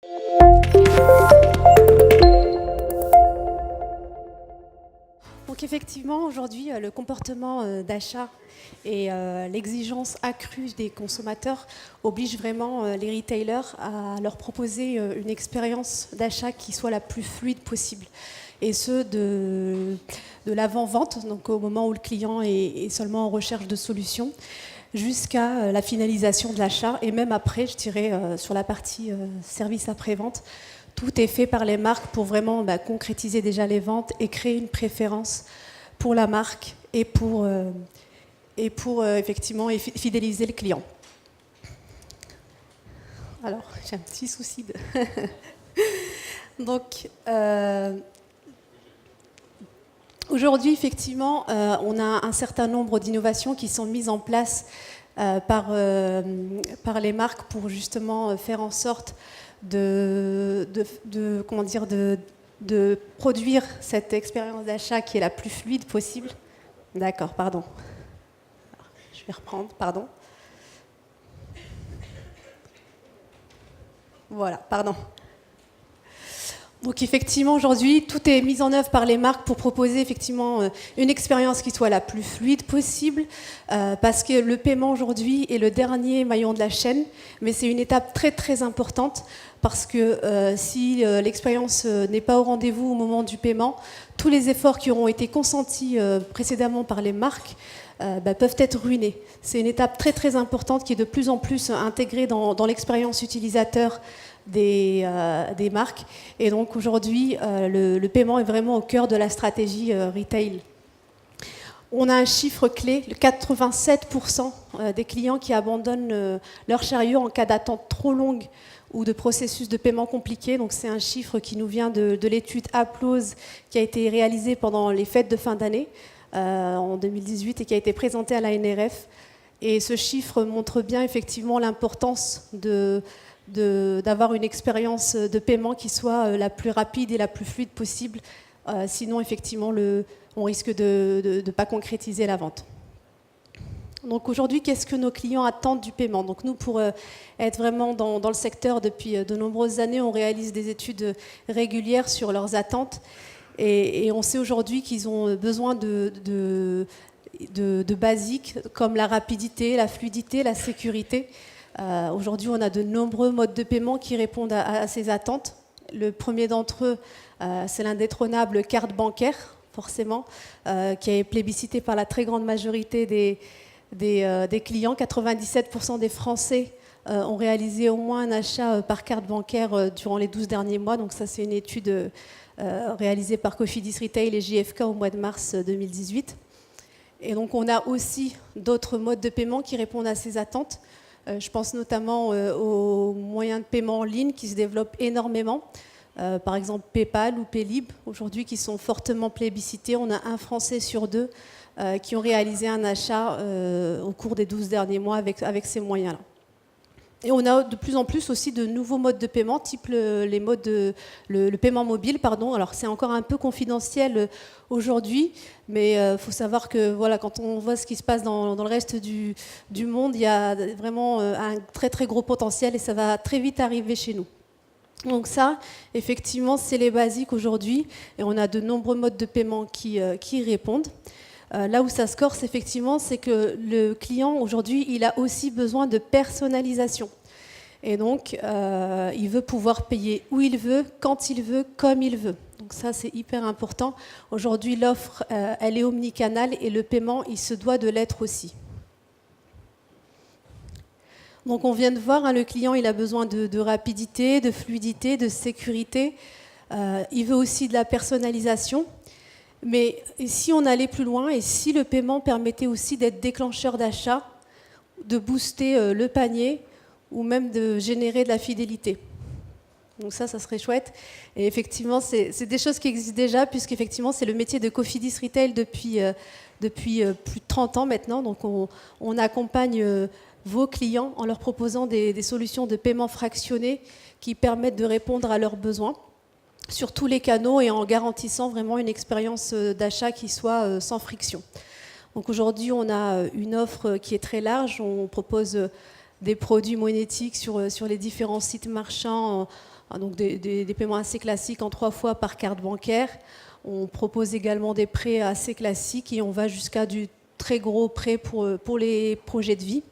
Donc effectivement, aujourd'hui, le comportement d'achat et l'exigence accrue des consommateurs oblige vraiment les retailers à leur proposer une expérience d'achat qui soit la plus fluide possible. Et ce, de l'avant-vente, donc au moment où le client est seulement en recherche de solutions, jusqu'à la finalisation de l'achat, et même après, je dirais, sur la partie service après-vente. Tout est fait par les marques pour vraiment concrétiser déjà les ventes et créer une préférence pour la marque et pour effectivement fidéliser le client. Alors, j'ai un petit souci de... Donc, aujourd'hui, effectivement, on a un certain nombre d'innovations qui sont mises en place par les marques pour justement faire en sorte de produire cette expérience d'achat qui est la plus fluide possible. D'accord, pardon. Je vais reprendre, pardon. Voilà, pardon. Donc effectivement, aujourd'hui, tout est mis en œuvre par les marques pour proposer effectivement une expérience qui soit la plus fluide possible, parce que le paiement aujourd'hui est le dernier maillon de la chaîne, mais c'est une étape très très importante, parce que si l'expérience n'est pas au rendez-vous au moment du paiement, tous les efforts qui auront été consentis précédemment par les marques peuvent être ruinés. C'est une étape très très importante qui est de plus en plus intégrée dans l'expérience utilisateur des marques. Et donc aujourd'hui, le paiement est vraiment au cœur de la stratégie retail. On a un chiffre clé, 87% des clients qui abandonnent leur chariot en cas d'attente trop longue ou de processus de paiement compliqué. Donc c'est un chiffre qui nous vient de l'étude Applause qui a été réalisée pendant les fêtes de fin d'année en 2018 et qui a été présentée à la NRF. Et ce chiffre montre bien effectivement l'importance d'avoir une expérience de paiement qui soit la plus rapide et la plus fluide possible. Sinon, effectivement, on risque de ne pas concrétiser la vente. Donc aujourd'hui, qu'est-ce que nos clients attendent du paiement? Donc nous, pour être vraiment dans le secteur depuis de nombreuses années, on réalise des études régulières sur leurs attentes. Et on sait aujourd'hui qu'ils ont besoin de basiques comme la rapidité, la fluidité, la sécurité. Aujourd'hui, on a de nombreux modes de paiement qui répondent à ces attentes. Le premier d'entre eux, c'est l'indétrônable carte bancaire, forcément, qui est plébiscité par la très grande majorité des clients. 97% des Français ont réalisé au moins un achat par carte bancaire durant les 12 derniers mois. Donc ça, c'est une étude réalisée par Cofidis Retail et JFK au mois de mars 2018. Et donc, on a aussi d'autres modes de paiement qui répondent à ces attentes. Je pense notamment aux moyens de paiement en ligne qui se développent énormément. Par exemple, PayPal ou Paylib, aujourd'hui, qui sont fortement plébiscités. On a un Français sur deux qui ont réalisé un achat au cours des 12 derniers mois avec ces moyens-là. Et on a de plus en plus aussi de nouveaux modes de paiement, type le paiement mobile, pardon. Alors c'est encore un peu confidentiel aujourd'hui, mais il faut savoir que voilà, quand on voit ce qui se passe dans le reste du monde, il y a vraiment un très très gros potentiel et ça va très vite arriver chez nous. Donc ça, effectivement, c'est les basiques aujourd'hui et on a de nombreux modes de paiement qui y répondent. Là où ça se corse, effectivement, c'est que le client, aujourd'hui, il a aussi besoin de personnalisation. Et donc, il veut pouvoir payer où il veut, quand il veut, comme il veut. Donc ça, c'est hyper important. Aujourd'hui, l'offre, elle est omnicanale et le paiement, il se doit de l'être aussi. Donc on vient de voir, hein, le client, il a besoin de rapidité, de fluidité, de sécurité. Il veut aussi de la personnalisation. Mais si on allait plus loin et si le paiement permettait aussi d'être déclencheur d'achat, de booster le panier ou même de générer de la fidélité. Donc ça serait chouette. Et effectivement, c'est des choses qui existent déjà puisqu'effectivement, c'est le métier de Cofidis Retail depuis plus de 30 ans maintenant. Donc on accompagne vos clients en leur proposant des solutions de paiement fractionné qui permettent de répondre à leurs besoins sur tous les canaux et en garantissant vraiment une expérience d'achat qui soit sans friction. Donc aujourd'hui, on a une offre qui est très large. On propose des produits monétiques sur les différents sites marchands Donc des paiements assez classiques en 3 fois par carte bancaire. On propose également des prêts assez classiques et on va jusqu'à du très gros prêt pour les projets de vie.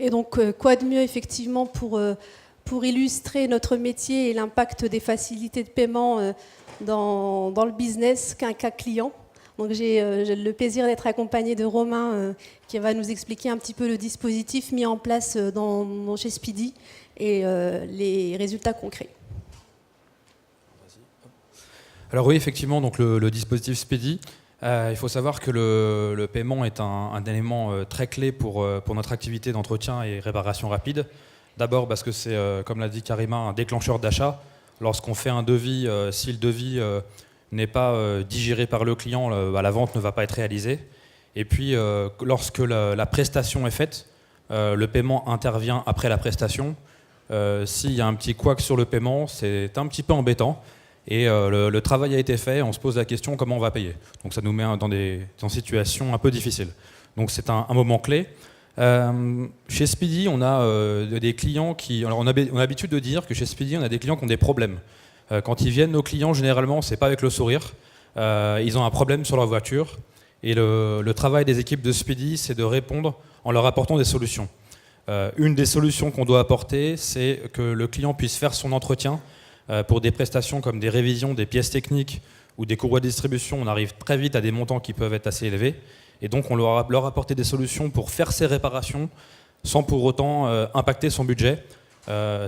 Et donc, quoi de mieux effectivement pour illustrer notre métier et l'impact des facilités de paiement dans le business qu'un cas client. Donc j'ai le plaisir d'être accompagnée de Romain qui va nous expliquer un petit peu le dispositif mis en place chez Speedy et les résultats concrets. Alors oui, effectivement, donc le dispositif Speedy, il faut savoir que le paiement est un élément très clé pour notre activité d'entretien et réparation rapide. D'abord parce que c'est, comme l'a dit Karima, un déclencheur d'achat. Lorsqu'on fait un devis, si le devis n'est pas digéré par le client, la vente ne va pas être réalisée. Et puis, lorsque la prestation est faite, le paiement intervient après la prestation. S'il y a un petit couac sur le paiement, c'est un petit peu embêtant. Et le travail a été fait, on se pose la question comment on va payer. Donc ça nous met dans des situations un peu difficiles. Donc c'est un moment clé. Chez Speedy, on a des clients qui... Alors on a l'habitude de dire que chez Speedy, on a des clients qui ont des problèmes. Quand ils viennent, nos clients, généralement, c'est pas avec le sourire. Ils ont un problème sur leur voiture. Et le travail des équipes de Speedy, c'est de répondre en leur apportant des solutions. Une des solutions qu'on doit apporter, c'est que le client puisse faire son entretien pour des prestations comme des révisions, des pièces techniques ou des courroies de distribution. On arrive très vite à des montants qui peuvent être assez élevés. Et donc, on leur apporter des solutions pour faire ces réparations sans pour autant impacter son budget.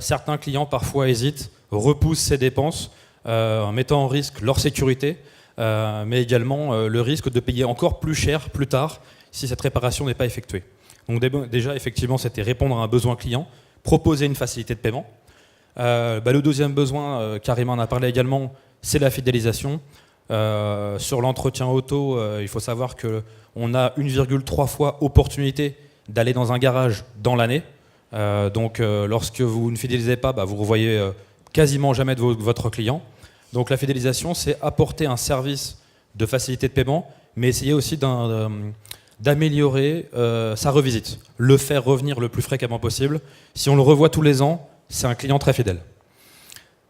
Certains clients, parfois, hésitent, repoussent ces dépenses en mettant en risque leur sécurité, mais également le risque de payer encore plus cher plus tard si cette réparation n'est pas effectuée. Donc déjà, effectivement, c'était répondre à un besoin client, proposer une facilité de paiement. Le deuxième besoin, Karima en a parlé également, c'est la fidélisation. Sur l'entretien auto, il faut savoir qu'on a 1,3 fois opportunité d'aller dans un garage dans l'année. Donc lorsque vous ne fidélisez pas, vous ne revoyez quasiment jamais de votre client. Donc la fidélisation, c'est apporter un service de facilité de paiement, mais essayer aussi d'améliorer sa revisite, le faire revenir le plus fréquemment possible. Si on le revoit tous les ans, c'est un client très fidèle.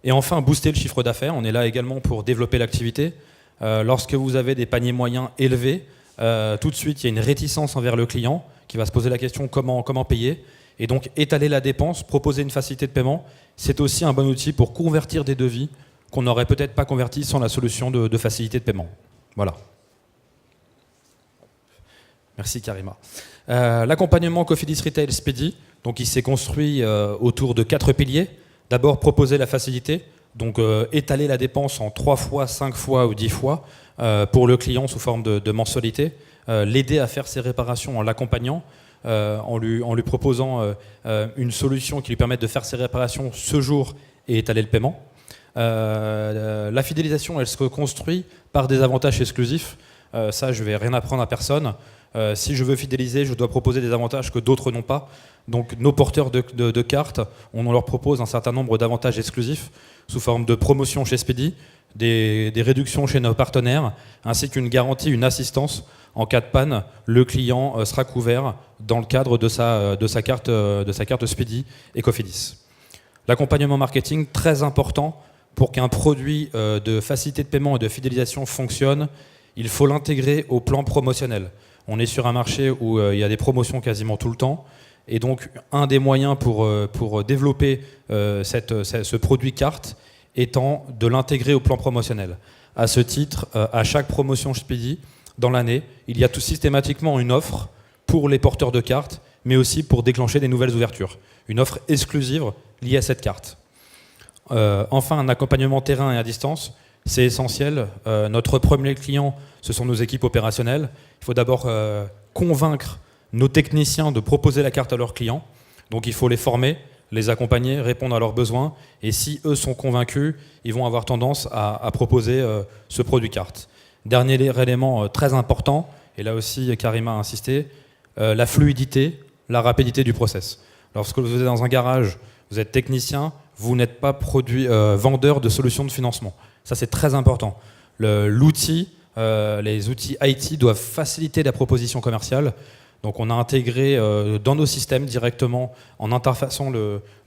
Et enfin, booster le chiffre d'affaires. On est là également pour développer l'activité. Lorsque vous avez des paniers moyens élevés, tout de suite, il y a une réticence envers le client qui va se poser la question comment payer. Et donc, étaler la dépense, proposer une facilité de paiement, c'est aussi un bon outil pour convertir des devis qu'on n'aurait peut-être pas convertis sans la solution de facilité de paiement. Voilà. Merci Karima. L'accompagnement Cofidis Retail Speedy, donc il s'est construit autour de 4 piliers. D'abord, proposer la facilité, donc étaler la dépense en 3 fois, 5 fois ou 10 fois pour le client sous forme de mensualité, l'aider à faire ses réparations en l'accompagnant, en lui proposant une solution qui lui permette de faire ses réparations ce jour et étaler le paiement. La fidélisation, elle se construit par des avantages exclusifs. Ça, je ne vais rien apprendre à personne. Si je veux fidéliser, je dois proposer des avantages que d'autres n'ont pas. Donc nos porteurs de cartes, on leur propose un certain nombre d'avantages exclusifs sous forme de promotion chez Speedy, des réductions chez nos partenaires, ainsi qu'une garantie, une assistance. En cas de panne, le client sera couvert dans le cadre de sa carte Speedy et Cofidis. L'accompagnement marketing, très important pour qu'un produit de facilité de paiement et de fidélisation fonctionne, il faut l'intégrer au plan promotionnel. On est sur un marché où il y a des promotions quasiment tout le temps. Et donc, un des moyens pour développer ce produit carte étant de l'intégrer au plan promotionnel. À ce titre, à chaque promotion Speedy, dans l'année, il y a tout systématiquement une offre pour les porteurs de cartes, mais aussi pour déclencher des nouvelles ouvertures. Une offre exclusive liée à cette carte. Enfin, un accompagnement terrain et à distance, c'est essentiel. Notre premier client, ce sont nos équipes opérationnelles. Il faut d'abord convaincre nos techniciens de proposer la carte à leurs clients. Donc il faut les former, les accompagner, répondre à leurs besoins. Et si eux sont convaincus, ils vont avoir tendance à proposer ce produit carte. Dernier élément très important, et là aussi Karima a insisté, la fluidité, la rapidité du process. Lorsque vous êtes dans un garage, vous êtes technicien, vous n'êtes pas vendeur de solutions de financement. Ça, c'est très important. Les outils IT doivent faciliter la proposition commerciale. Donc on a intégré dans nos systèmes directement, en interfaçant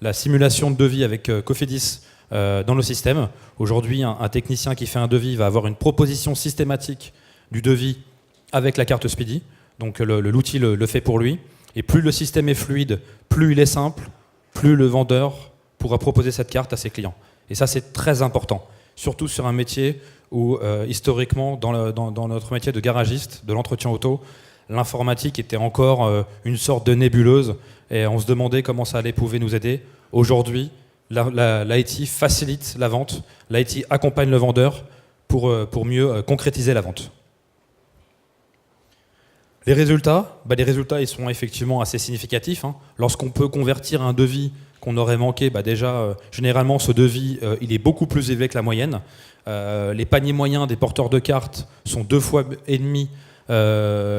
la simulation de devis avec Cofidis dans nos systèmes. Aujourd'hui, un technicien qui fait un devis va avoir une proposition systématique du devis avec la carte Speedy. Donc l'outil le fait pour lui. Et plus le système est fluide, plus il est simple, plus le vendeur pourra proposer cette carte à ses clients. Et ça, c'est très important, surtout sur un métier où, historiquement, dans notre métier de garagiste, de l'entretien auto, l'informatique était encore une sorte de nébuleuse et on se demandait comment ça allait pouvoir nous aider. Aujourd'hui, l'IT facilite la vente, l'IT accompagne le vendeur pour mieux concrétiser la vente. Les résultats, ils sont effectivement assez significatifs. Lorsqu'on peut convertir un devis qu'on aurait manqué, généralement ce devis il est beaucoup plus élevé que la moyenne. Les paniers moyens des porteurs de cartes sont 2,5 fois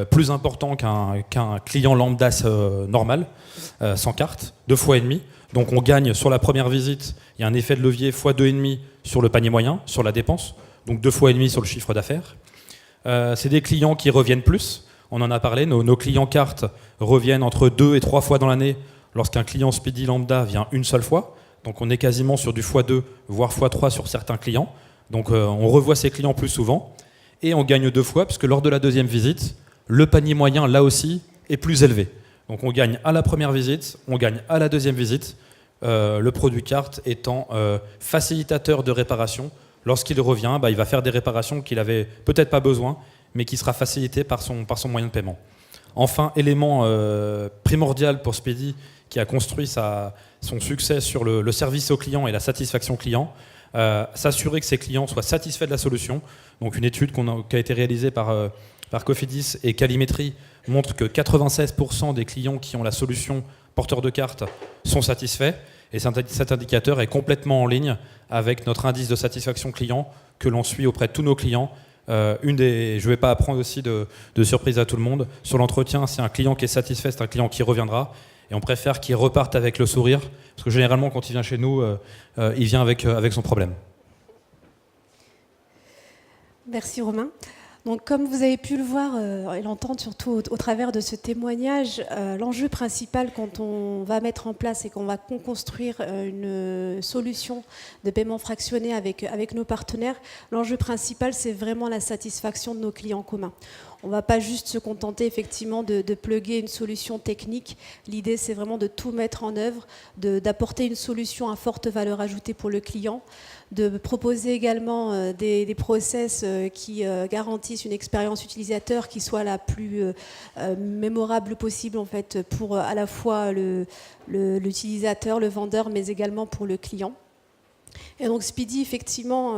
plus importants qu'un client lambda normal, sans carte, 2,5 fois. Donc on gagne sur la première visite, il y a un effet de levier x2,5 sur le panier moyen, sur la dépense, donc 2,5 fois sur le chiffre d'affaires. C'est des clients qui reviennent plus. On en a parlé, nos clients cartes reviennent entre 2 et 3 fois dans l'année lorsqu'un client Speedy lambda vient une seule fois. Donc on est quasiment sur du x2, voire x3 sur certains clients. Donc on revoit ces clients plus souvent. Et on gagne 2 fois, parce que lors de la deuxième visite, le panier moyen, là aussi, est plus élevé. Donc on gagne à la première visite, on gagne à la deuxième visite, le produit carte étant facilitateur de réparation. Lorsqu'il revient, il va faire des réparations qu'il n'avait peut-être pas besoin, mais qui sera facilité par son moyen de paiement. Enfin, élément primordial pour Speedy, qui a construit son succès sur le service au client et la satisfaction client, s'assurer que ses clients soient satisfaits de la solution. Donc une étude qui a été réalisée par Cofidis et Calimétrie montre que 96% des clients qui ont la solution porteur de carte sont satisfaits. Et cet indicateur est complètement en ligne avec notre indice de satisfaction client que l'on suit auprès de tous nos clients. Je ne vais pas apprendre aussi de surprise à tout le monde. Sur l'entretien, si un client qui est satisfait, c'est un client qui reviendra. Et on préfère qu'il reparte avec le sourire, parce que généralement, quand il vient chez nous, il vient avec son problème. Merci Romain. Donc, comme vous avez pu le voir et l'entendre surtout au travers de ce témoignage, l'enjeu principal quand on va mettre en place et qu'on va construire une solution de paiement fractionné avec nos partenaires, l'enjeu principal, c'est vraiment la satisfaction de nos clients communs. On ne va pas juste se contenter effectivement de plugger une solution technique. L'idée, c'est vraiment de tout mettre en œuvre, d'apporter une solution à forte valeur ajoutée pour le client, de proposer également des process qui garantissent une expérience utilisateur qui soit la plus mémorable possible en fait, pour à la fois l'utilisateur, le vendeur, mais également pour le client. Et donc Speedy, effectivement,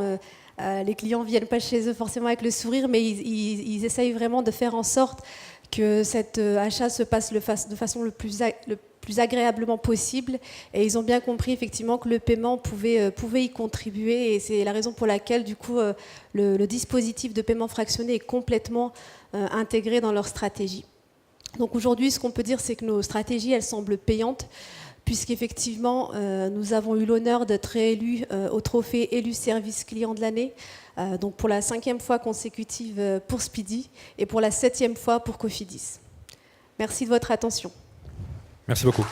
les clients ne viennent pas chez eux forcément avec le sourire, mais ils essayent vraiment de faire en sorte que cet achat se passe de façon le plus agréablement possible. Et ils ont bien compris effectivement que le paiement pouvait y contribuer. Et c'est la raison pour laquelle du coup, le dispositif de paiement fractionné est complètement intégré dans leur stratégie. Donc aujourd'hui, ce qu'on peut dire, c'est que nos stratégies, elles semblent payantes, puisqu'effectivement, nous avons eu l'honneur d'être réélus au trophée élu service client de l'année, donc pour la 5e fois consécutive pour Speedy et pour la 7e fois pour Cofidis. Merci de votre attention. Merci beaucoup.